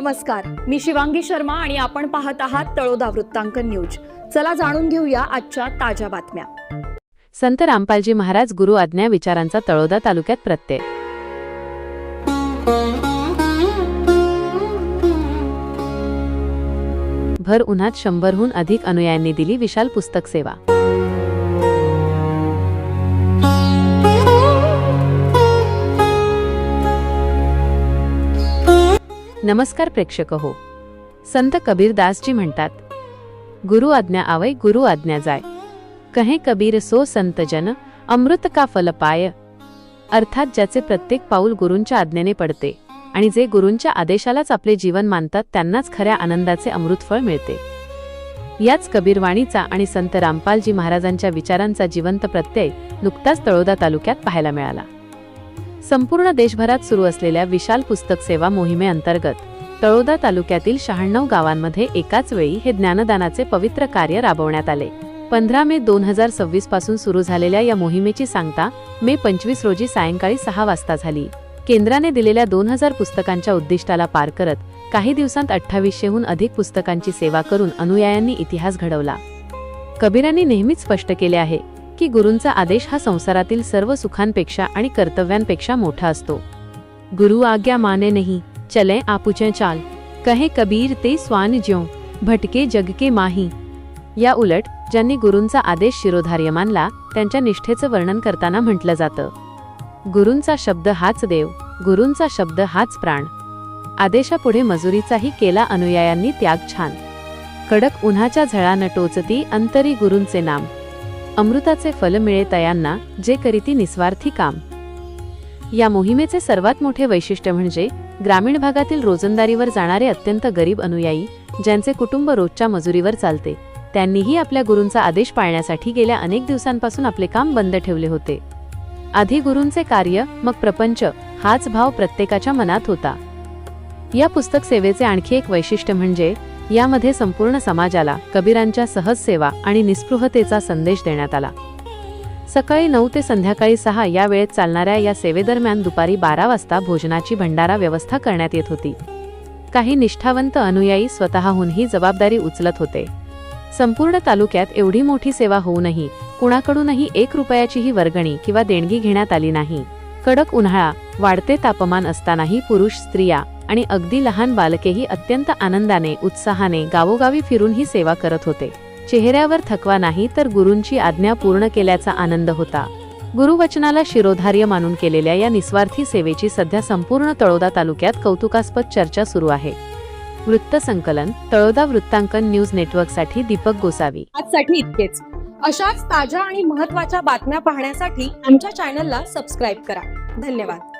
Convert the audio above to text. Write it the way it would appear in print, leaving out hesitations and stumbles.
नमस्कार, मी शिवांगी शर्मा आणि आपण पाहत आहात तळोदा वृत्तांकन न्यूज। चला जाणून घेऊया आजच्या ताज्या बातम्या। संत रामपालजी महाराज गुरु आज्ञा विचारांचा तळोदा तालुक्यात प्रत्यय। भर उन्हात 100हून अधिक अनुयायांनी दिली विशाल पुस्तक सेवा। नमस्कार प्रेक्षक हो, संत कबीरदासजी म्हणतात, गुरु आज्ञा आवै गुरु आज्ञा जाय, कहे कबीर सो संत जन अमृत का फल पाय। अर्थात ज्याचे प्रत्येक पाऊल गुरूंच्या आज्ञेने पडते आणि जे गुरूंच्या आदेशालाच आपले जीवन मानतात त्यांनाच खऱ्या आनंदाचे अमृतफळ मिळते। याच कबीरवाणीचा आणि संत रामपालजी महाराजांच्या विचारांचा जिवंत प्रत्यय नुकताच तळोदा तालुक्यात पाहायला मिळाला। संपूर्ण देशभरात सुरू असलेल्या विशाल पुस्तक सेवा मोहिमेअंतर्गत तळोदा तालुक्यातील 96 गावांमध्ये एकाच वेळी हे ज्ञानदानाचे पवित्र कार्य राबवण्यात आले। 15 मे 2026 पासून सुरू झालेल्या या मोहिमेची सांगता मे 25 रोजी सायंकाळी 6 वाजता झाली। केंद्राने दिलेल्या 2000 पुस्तकांच्या उद्दिष्टाला पार करत काही दिवसांत 2800हून अधिक पुस्तकांची सेवा करून अनुयायांनी इतिहास घडवला। कबीरांनी नेहमीच स्पष्ट केले आहे की गुरूंचा आदेश हा संसारातील सर्व सुखांपेक्षा आणि कर्तव्यांपेक्षा मोठा असतो। गुरु आज्ञा माने नहीं चले आपुचे चाल, कहे कबीर ते स्वान ज्यों भटके जग के माही। या उलट ज्यांनी गुरूंचा आदेश शिरोधार्य मानला त्यांच्या निष्ठेचं वर्णन करताना म्हटलं जातं, गुरूंचा शब्द हाच देव, गुरूंचा शब्द हाच प्राण। आदेशापुढे मजुरीचाही केला अनुयायांनी त्याग छान, कडक उन्हाच्या झळा न टोचती अंतरी गुरूंचे नाम। अमृताचे फल मिळे तयांना जे करीती निस्वार्थी काम। या मोहिमेचे सर्वात मोठे वैशिष्ट्य म्हणजे ग्रामीण भागातील रोजंदारीवर जाणारे अत्यंत गरीब अनुयायी ज्यांचे कुटुंब रोजच्या मजुरीवर चालते, त्यांनीही आपल्या गुरूंचा आदेश पाळण्यासाठी गेल्या अनेक दिवसांपासून आपले काम बंद ठेवले होते। आधी गुरूंचे कार्य मग प्रपंच हाच भाव प्रत्येकाच्या मनात होता। या पुस्तक सेवेचे आणखी एक वैशिष्ट्य म्हणजे यामध्ये संपूर्ण समाजाला कबीरांच्या सहज सेवा आणि निस्पृहतेचा संदेश देण्यात आला। सकाळी 9 ते संध्याकाळी 6 या वेळेत चालणाऱ्या या सेवेदरम्यान दुपारी 12 वाजता भोजनाची भंडारा व्यवस्था करण्यात येत होती। काही निष्ठावंत अनुयायी स्वतःहून ही जबाबदारी उचलत होते। संपूर्ण तालुक्यात एवढी मोठी सेवा होऊनही कुणाकडूनही 1 रुपयाचीही वर्गणी किंवा देणगी घेण्यात आली नाही। कडक उन्हाळा, वाढते तापमान असतानाही पुरुष, स्त्रिया आणि अगदी लहान बालकेही अत्यंत आनंदाने उत्साहाने गावोगावी फिरून ही सेवा करत होते। चेहऱ्यावर थकवा नाही तर गुरूंची आज्ञा पूर्ण केल्याचा आनंद होता। गुरुवचनाला शिरोधार्य मानून केलेल्या या निस्वार्थी सेवेची सध्या संपूर्ण तळोदा तालुक्यात कौतुकास्पद चर्चा सुरू आहे। वृत्त संकलन तळोदा वृत्तांकन न्यूज नेटवर्कसाठी दीपक गोसावी। आजसाठी इतकेच। अशाच ताज्या आणि महत्त्वाच्या बातम्या पाहण्यासाठी आमच्या चॅनलला सबस्क्राइब करा। धन्यवाद।